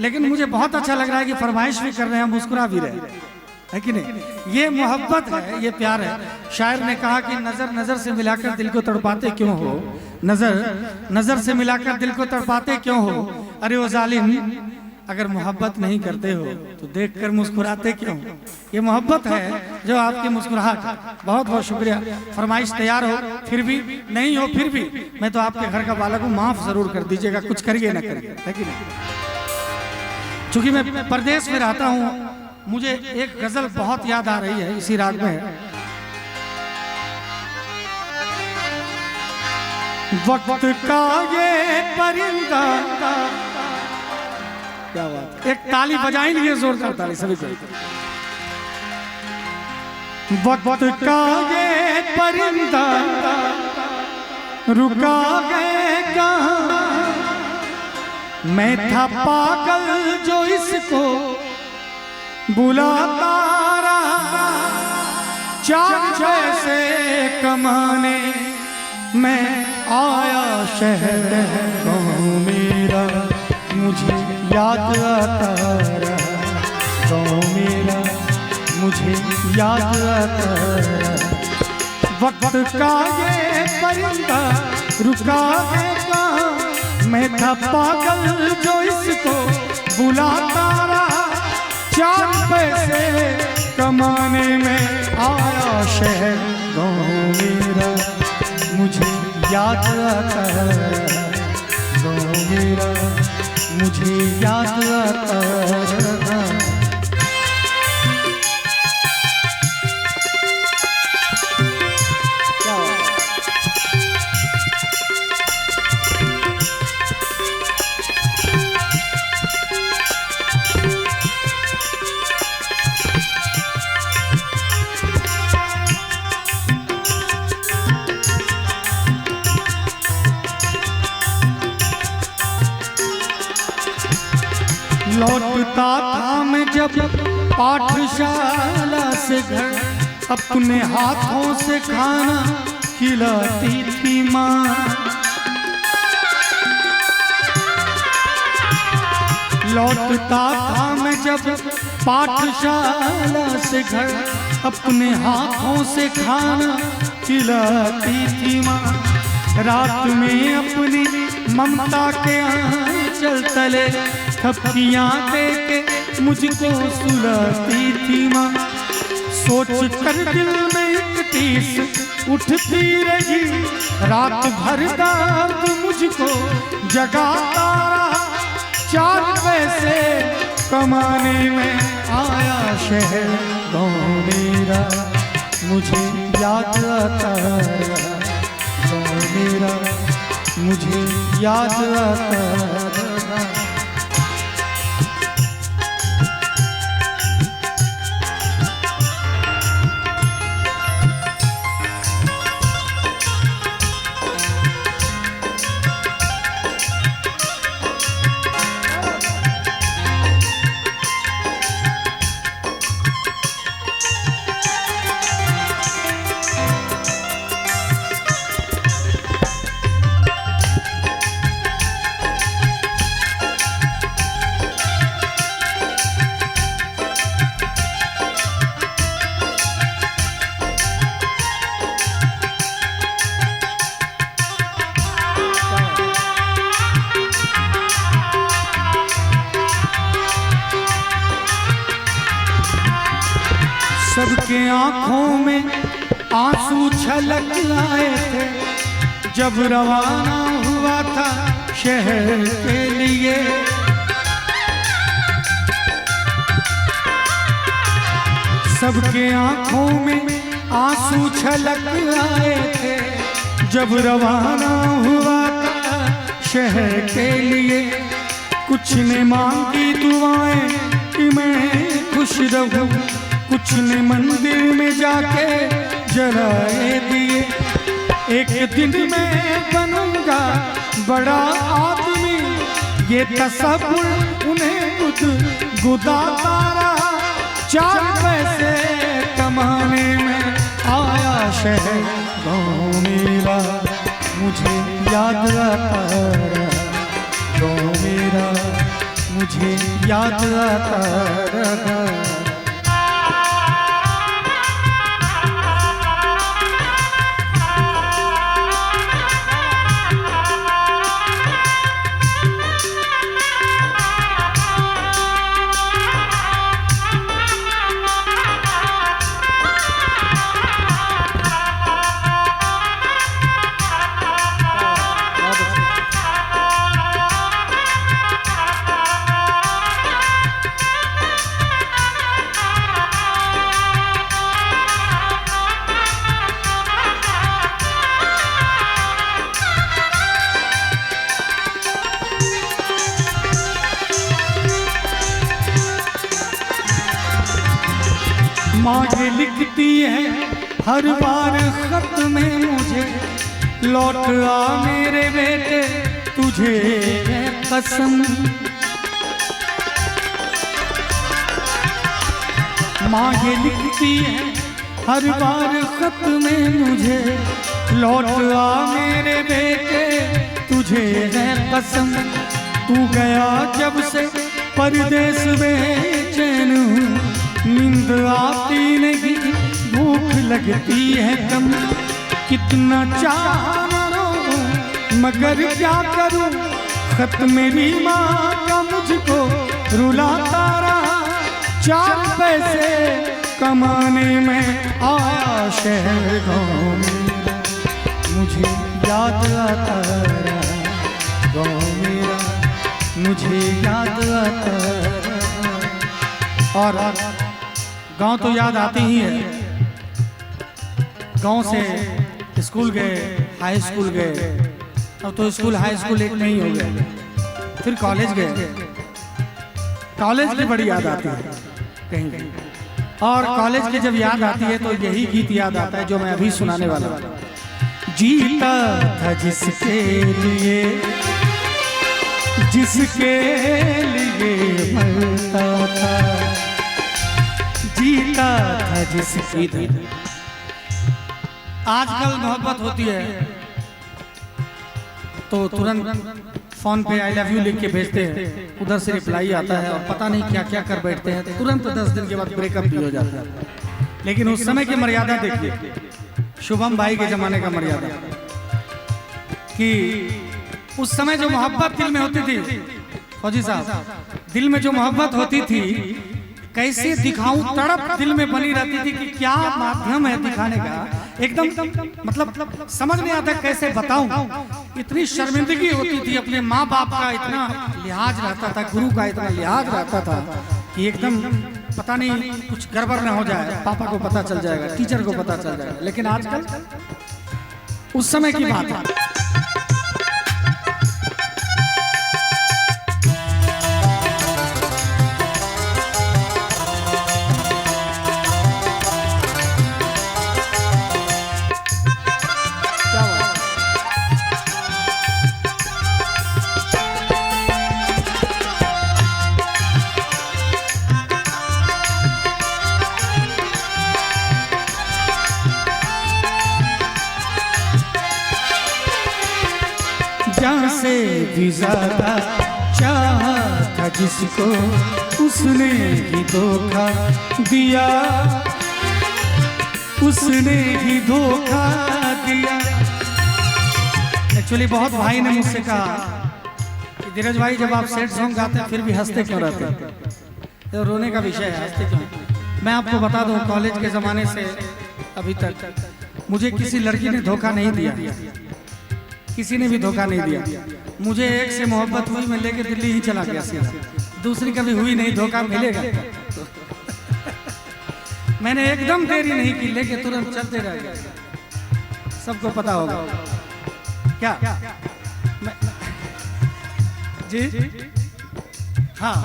लेकिन मुझे बहुत अच्छा लग रहा है कि फरमाइश भी कर रहे हैं, मुस्कुरा भी रहे हैं, है कि नहीं? ये मोहब्बत है, ये प्यार है। शायर ने कहा कि नजर नजर से मिलाकर दिल को तड़पाते क्यों हो, नजर नजर से मिलाकर दिल को तड़पाते क्यों हो, अरे वो जालिम अगर मोहब्बत नहीं करते हो तो देखकर मुस्कुराते क्यों? ये मोहब्बत है जो आपकी मुस्कुराहट है। बहुत बहुत शुक्रिया। फरमाइश तैयार हो, फिर भी नहीं हो, फिर भी मैं तो आपके घर का बालक हूँ, माफ जरूर कर दीजिएगा, कुछ करिए ना करिए, है कि नहीं? चूंकि मैं परदेश में रहता हूँ, मुझे एक गजल बहुत याद आ रही है, इसी राग में है। वक्त का ये परिंदा, क्या बात, एक ताली बजाएंगे, जोरदार ताली सभी को। वक्त का ये परिंदा रुका गए कहाँ, मैं था पागल जो इसको बुलाता रहा, चार जैसे कमाने मैं आया शहर गाँव मेरा, मुझे याद आता रहा गाँव मेरा, मुझे याद आता रहा। वक्त का ये परिंदा रुका है कहाँ, मैं था पागल जो इसको बुलाता रहा, चार पैसे कमाने में आया शहर गाँव मेरा, मुझे याद आता रहा गाँव मेरा, मुझे याद आता रहा। लौटता था मैं जब पाठशाला से घर, अपने हाथों से खाना खिलाती थी माँ। लौटता था मैं जब पाठशाला से घर, अपने हाथों से खाना खिलाती थी माँ। रात में अपनी ममता के आंचल तले थपकियां देके मुझको सुलाती थी माँ। सोच कर दिल में एक टीस उठती रही, रात भर दर्द मुझको जगाता रहा, चार पैसे कमाने में आया शहर गाँव मेरा, मुझे याद आता रहा गाँव मेरा, मुझे याद आता रहा। सबके आंखों में आंसू छलक लाए थे, जब रवाना हुआ था शहर के लिए। सबके आंखों में आंसू छलक आए थे, जब रवाना हुआ था शहर के लिए। कुछ ने मांगी दुआएं कि मैं खुश रहूं, कुछ ने मंदिर में जाके जलाए दिए। एक दिन मैं बनूंगा बड़ा आदमी, ये तसव्वुर उन्हें गुदाता रहा, चार पैसे कमाने में आया शहर गाँव मेरा, मुझे याद आता रहा गाँव मेरा, मुझे याद आता रहा। मांगे लिखती है हर बार खत में मुझे, लौट आ मेरे बेटे तुझे है कसम। मांगे लिखती है हर बार खत में मुझे, लौट आ मेरे बेटे तुझे है कसम। तू गया जब से परदेस में चैन, नींद आती नहीं भूख लगती है कम। कितना चाहूं मगर क्या करूं, खत मेरी माँ का मुझको रुलाता रहा। 4 पैसे कमाने में आया शहर गाँव में, मुझे याद आता रहा गाँव मेरा, मुझे याद आता रहा। और गांव तो याद आती ही है। गांव से स्कूल गए, हाई स्कूल गए, अब तो स्कूल हाई स्कूल एक नहीं हो गया। फिर कॉलेज गए, कॉलेज की बड़ी याद आती है कहीं कहीं। और कॉलेज की जब याद आती है तो यही गीत याद आता है जो मैं अभी सुनाने वाला हूँ। जीता था जिसके लिए, जिसके लिए मरता था, जीता था जिसकी धन। आजकल मोहब्बत होती है तो तुरंत फोन पे आई लव यू लिख के भेजते हैं, उधर से रिप्लाई आता है और पता नहीं क्या क्या कर बैठते हैं, तो तुरंत 10 दिन के बाद ब्रेकअप भी हो जाता है। लेकिन उस समय की मर्यादा देखिए, शुभम भाई के जमाने का मर्यादा, कि उस समय जो मोहब्बत दिल में होती थी, फौजी साहब, दिल में जो मोहब्बत होती थी कैसे दिखाऊं, तड़प दिल में बनी रहती थी कि क्या माध्यम है दिखाने का, एकदम मतलब समझ नहीं आता कैसे बताऊं। इतनी शर्मिंदगी होती थी, अपने माँ बाप का इतना लिहाज रहता था, गुरु का इतना लिहाज रहता था कि एकदम पता नहीं कुछ गड़बड़ न हो जाए, पापा को पता चल जाएगा, टीचर को पता चल जाएगा। लेकिन आजकल उस समय की बात है। जहाँ से भी ज्यादा चाहा था जिसको, उसने ही धोखा दिया, उसने ही धोखा दिया। एक्चुअली बहुत भाई ने मुझसे कहा कि धीरज भाई जब आप सैड सॉन्ग गाते हैं फिर भी हंसते क्यों रहते हैं, तो रोने का विषय है, हंसते क्यों। मैं आपको बता दूं, कॉलेज के ज़माने से अभी तक मुझे किसी लड़की ने धोखा नहीं दिया, किसी ने भी धोखा नहीं दिया। मुझे एक से मोहब्बत हुई, मैं लेके दिल्ली ही चला गया सीधा, दूसरी कभी हुई नहीं, धोखा मिलेगा। मैंने एकदम देरी नहीं की, लेके तुरंत चलते रह गए। सबको पता होगा क्या जी। हाँ,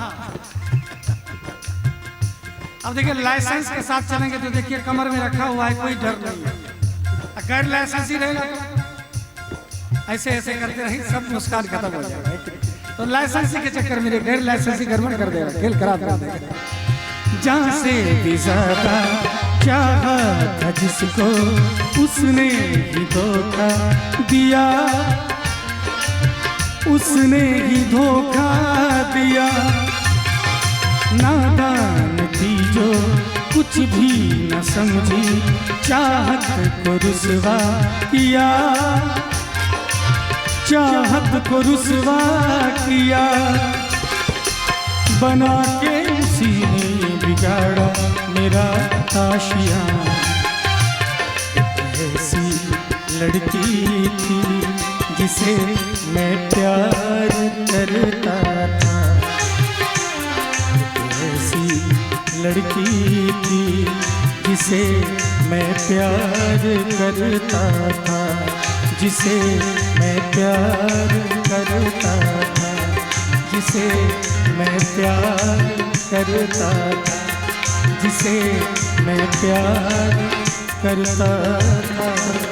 अब देखिए लाइसेंस के साथ चलेंगे तो देखिए कमर में रखा हुआ है, कोई डर नहीं है। गैर लाइसेंस ही रहेगा तो ऐसे ऐसे करते रहे, सब मुस्कान खत्म हो जाएगा। तो लाइसेंसी के चक्कर में गैर लाइसेंसी गड़बड़ कर देगा, खेल खराब कर देगा। जहाँ से भी ज्यादा चाहा था जिसको, उसने ही धोखा दिया, उसने ही धोखा दिया। नादान थी जो कुछ भी न समझी, चाहत को रुसवा किया, चाहत को रुसवा किया, बना के उसी ने बिगाड़ा मेरा आशियाँ। ऐसी लड़की थी जिसे मैं प्यार करता था, ऐसी लड़की थी जिसे मैं प्यार करता था, जिसे मैं प्यार करता था, जिसे मैं प्यार करता था, जिसे मैं प्यार करता था।